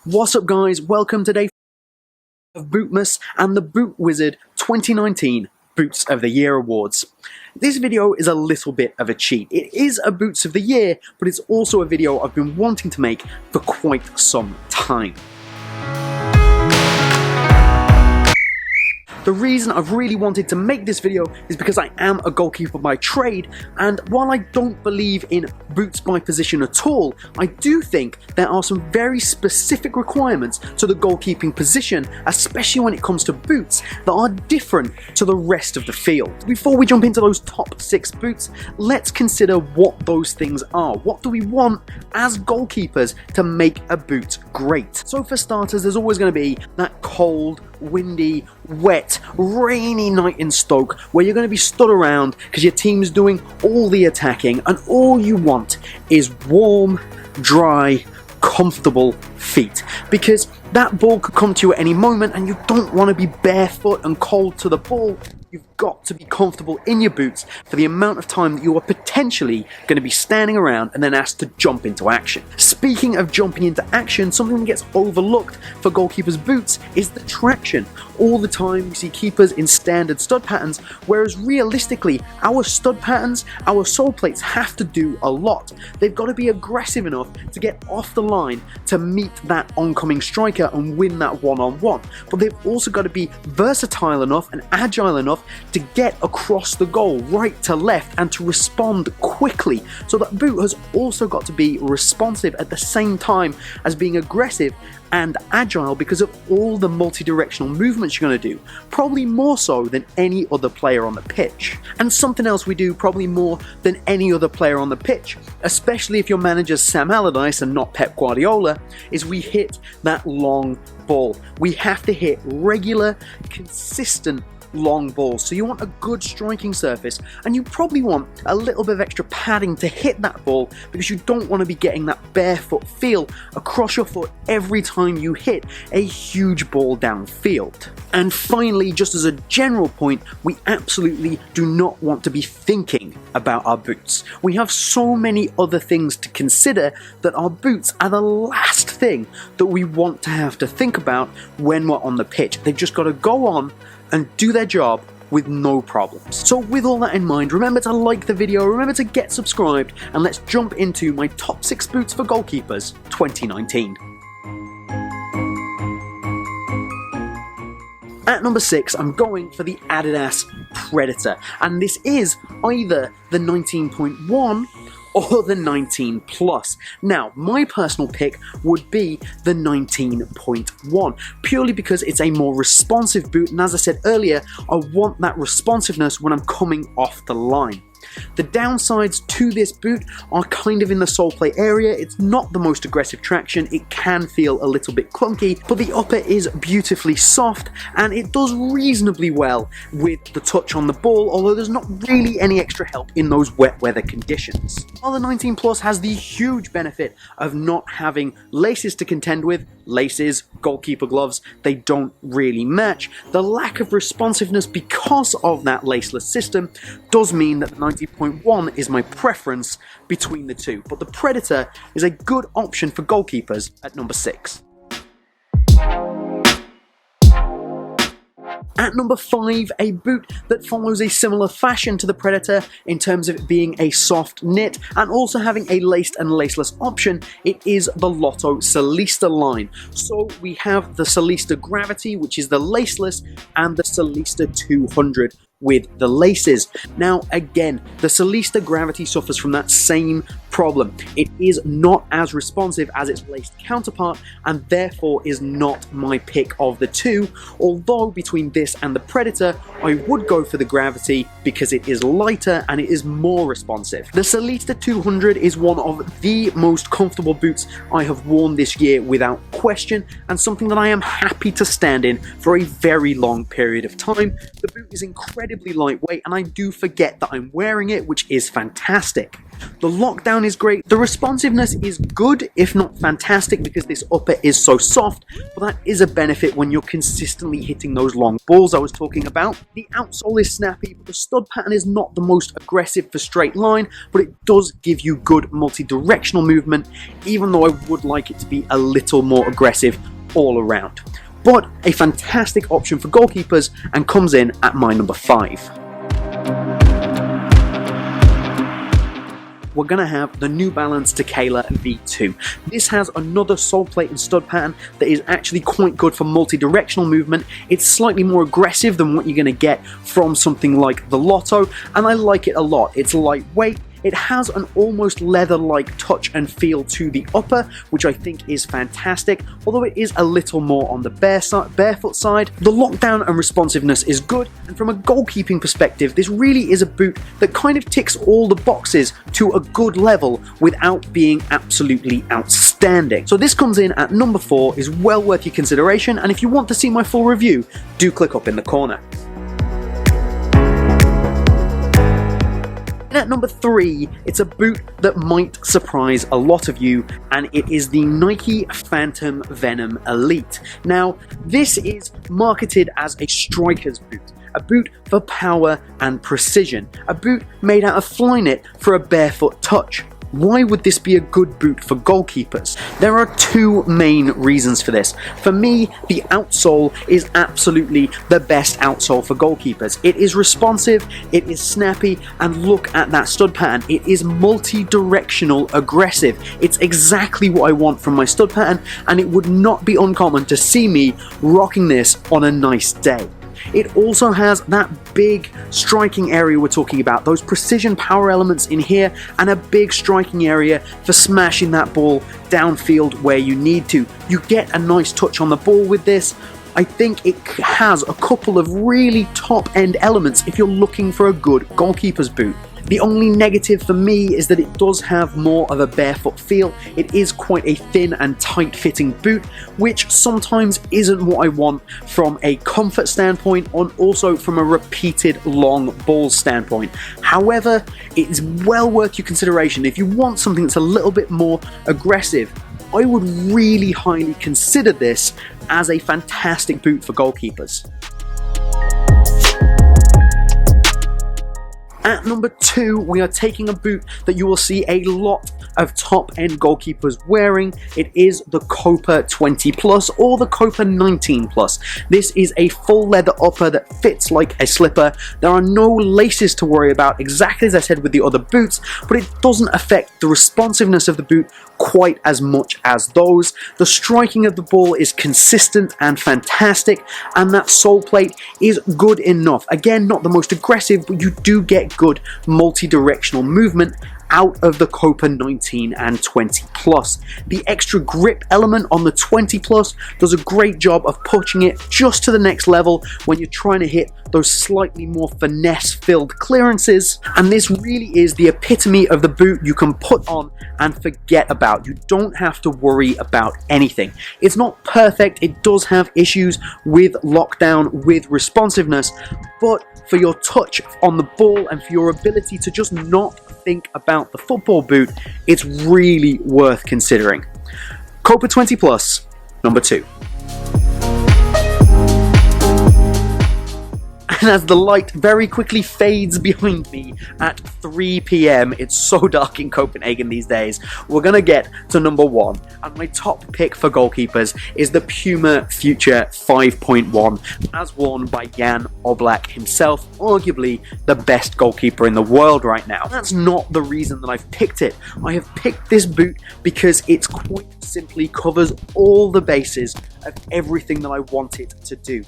What's up guys, welcome to day of Bootmas and the Boot Wizard 2019 Boots of the Year Awards. This video is a little bit of a cheat. It is a Boots of the Year, but it's also a video I've been wanting to make for quite some time. The reason I've really wanted to make this video is because I am a goalkeeper by trade, and while I don't believe in boots by position at all, I do think there are some very specific requirements to the goalkeeping position, especially when it comes to boots, that are different to the rest of the field. Before we jump into those top 6 boots, let's consider what those things are. What do we want as goalkeepers to make a boot great? So for starters, there's always going to be that cold, windy, wet, rainy night in Stoke where you're going to be stood around because your team's doing all the attacking and all you want is warm, dry, comfortable feet, because that ball could come to you at any moment and you don't want to be barefoot and cold to the ball. You've got to be comfortable in your boots for the amount of time that you are potentially going to be standing around and then asked to jump into action. Speaking of jumping into action, something that gets overlooked for goalkeepers' boots is the traction. All the time we see keepers in standard stud patterns, whereas realistically our stud patterns, our sole plates have to do a lot. They've got to be aggressive enough to get off the line to meet that oncoming striker and win that one-on-one. But they've also got to be versatile enough and agile enough to get across the goal, right to left, and to respond quickly. So that boot has also got to be responsive at the same time as being aggressive and agile because of all the multi-directional movements you're going to do, probably more so than any other player on the pitch. And something else we do probably more than any other player on the pitch, especially if your manager's Sam Allardyce and not Pep Guardiola, is we hit that long ball. We have to hit regular, consistent long balls. So you want a good striking surface, and you probably want a little bit of extra padding to hit that ball because you don't want to be getting that barefoot feel across your foot every time you hit a huge ball downfield. And finally, just as a general point, we absolutely do not want to be thinking about our boots. We have so many other things to consider that our boots are the last thing that we want to have to think about when we're on the pitch. They've just got to go on and do their job with no problems. So with all that in mind, remember to like the video, remember to get subscribed, and let's jump into my top 6 boots for goalkeepers 2019. At number 6, I'm going for the Adidas Predator, and this is either the 19.1 or the 19 plus. Now, my personal pick would be the 19.1, purely because it's a more responsive boot, and as I said earlier, I want that responsiveness when I'm coming off the line. The downsides to this boot are kind of in the sole plate area. It's not the most aggressive traction, it can feel a little bit clunky, but the upper is beautifully soft and it does reasonably well with the touch on the ball, although there's not really any extra help in those wet weather conditions. While the 19 plus has the huge benefit of not having laces to contend with, laces, goalkeeper gloves, they don't really match. The lack of responsiveness because of that laceless system does mean that the 19.1 is my preference between the two, but the Predator is a good option for goalkeepers at number 6. At number 5, a boot that follows a similar fashion to the Predator in terms of it being a soft knit and also having a laced and laceless option. It is the Lotto Solis line. So we have the Solis Gravity, which is the laceless, and the Solis 200 with the laces. Now again, the Solis Gravity suffers from that same problem. It is not as responsive as its laced counterpart and therefore is not my pick of the two, although between this and the Predator I would go for the Gravity because it is lighter and it is more responsive. The Solis 200 is one of the most comfortable boots I have worn this year without question, and something that I am happy to stand in for a very long period of time. The boot is incredibly lightweight and I do forget that I'm wearing it, which is fantastic. The lockdown is great. The responsiveness is good, if not fantastic, because this upper is so soft, but that is a benefit when you're consistently hitting those long balls I was talking about. The outsole is snappy, but the stud pattern is not the most aggressive for straight line, but it does give you good multi-directional movement, even though I would like it to be a little more aggressive all around. But a fantastic option for goalkeepers, and comes in at my number 5. We're going to have the New Balance Tokala V2. This has another sole plate and stud pattern that is actually quite good for multi-directional movement. It's slightly more aggressive than what you're going to get from something like the Lotto, and I like it a lot. It's lightweight. It has an almost leather-like touch and feel to the upper, which I think is fantastic, although it is a little more on the barefoot side. The lockdown and responsiveness is good, and from a goalkeeping perspective, this really is a boot that kind of ticks all the boxes to a good level without being absolutely outstanding. So this comes in at number 4, is well worth your consideration, and if you want to see my full review, do click up in the corner. At number 3, it's a boot that might surprise a lot of you, and it is the Nike Phantom Venom Elite. Now, this is marketed as a striker's boot, a boot for power and precision, a boot made out of Flyknit for a barefoot touch. Why would this be a good boot for goalkeepers? There are 2 main reasons for this. For me, the outsole is absolutely the best outsole for goalkeepers. It is responsive, it is snappy, and look at that stud pattern. It is multi-directional aggressive. It's exactly what I want from my stud pattern, and it would not be uncommon to see me rocking this on a nice day. It also has that big striking area we're talking about, those precision power elements in here, and a big striking area for smashing that ball downfield where you need to. You get a nice touch on the ball with this. I think it has a couple of really top-end elements if you're looking for a good goalkeeper's boot. The only negative for me is that it does have more of a barefoot feel. It is quite a thin and tight-fitting boot, which sometimes isn't what I want from a comfort standpoint and also from a repeated long ball standpoint. However, it is well worth your consideration. If you want something that's a little bit more aggressive, I would really highly consider this as a fantastic boot for goalkeepers. At number 2, we are taking a boot that you will see a lot of top-end goalkeepers wearing. It is the Copa 20 Plus or the Copa 19 Plus. This is a full leather upper that fits like a slipper. There are no laces to worry about, exactly as I said with the other boots, but it doesn't affect the responsiveness of the boot quite as much as those. The striking of the ball is consistent and fantastic, and that sole plate is good enough. Again, not the most aggressive, but you do get good multi-directional movement out of the Copa 19 and 20 Plus. The extra grip element on the 20 Plus does a great job of pushing it just to the next level when you're trying to hit those slightly more finesse-filled clearances, and this really is the epitome of the boot you can put on and forget about. You don't have to worry about anything. It's not perfect, it does have issues with lockdown, with responsiveness, but for your touch on the ball and for your ability to just not think about the football boot, it's really worth considering. Copa 20 Plus, number 2. And as the light very quickly fades behind me at 3 PM, it's so dark in Copenhagen these days, we're going to get to number 1. And my top pick for goalkeepers is the Puma Future 5.1, as worn by Jan Oblak himself, arguably the best goalkeeper in the world right now. That's not the reason that I've picked it. I have picked this boot because it quite simply covers all the bases of everything that I want it to do.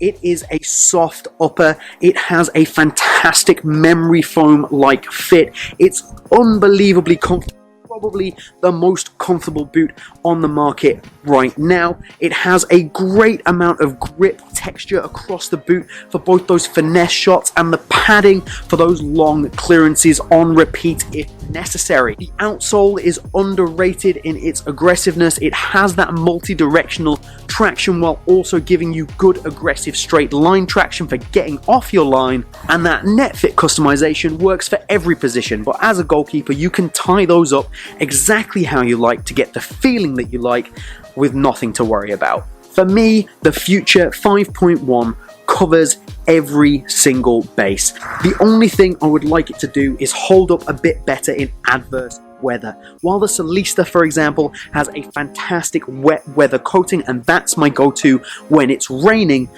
It is a soft upper, it has a fantastic memory foam like fit, it's unbelievably comfortable. probably the most comfortable boot on the market right now. It has a great amount of grip texture across the boot for both those finesse shots and the padding for those long clearances on repeat if necessary. The outsole is underrated in its aggressiveness. It has that multi-directional traction while also giving you good aggressive straight line traction for getting off your line, and that net fit customization works for every position, but as a goalkeeper you can tie those up exactly how you like to get the feeling that you like with nothing to worry about. For me, the Future 5.1 covers every single base. The only thing I would like it to do is hold up a bit better in adverse weather. While the Solista, for example, has a fantastic wet weather coating, and that's my go-to when it's raining,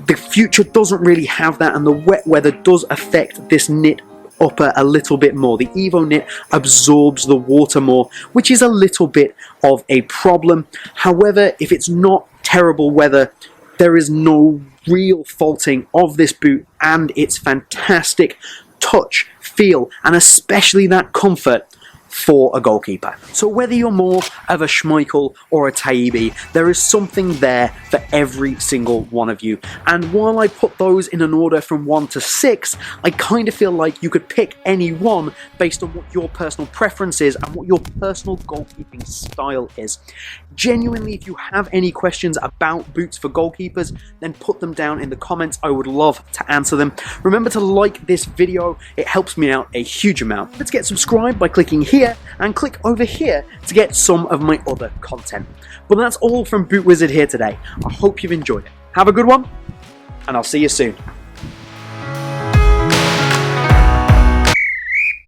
the Future doesn't really have that, and the wet weather does affect this knit upper a little bit more. The Evo knit absorbs the water more, which is a little bit of a problem. However, if it's not terrible weather, there is no real faulting of this boot and its fantastic touch, feel, and especially that comfort for a goalkeeper. So whether you're more of a Schmeichel or a Taibi, there is something there for every single one of you. And while I put those in an order from 1 to 6, I kind of feel like you could pick any one based on what your personal preference is and what your personal goalkeeping style is. Genuinely, if you have any questions about boots for goalkeepers, then put them down in the comments. I would love to answer them. Remember to like this video, it helps me out a huge amount. Let's get subscribed by clicking here and click over here to get some of my other content. But that's all from BootWizard here today. I hope you've enjoyed it. Have a good one, and I'll see you soon.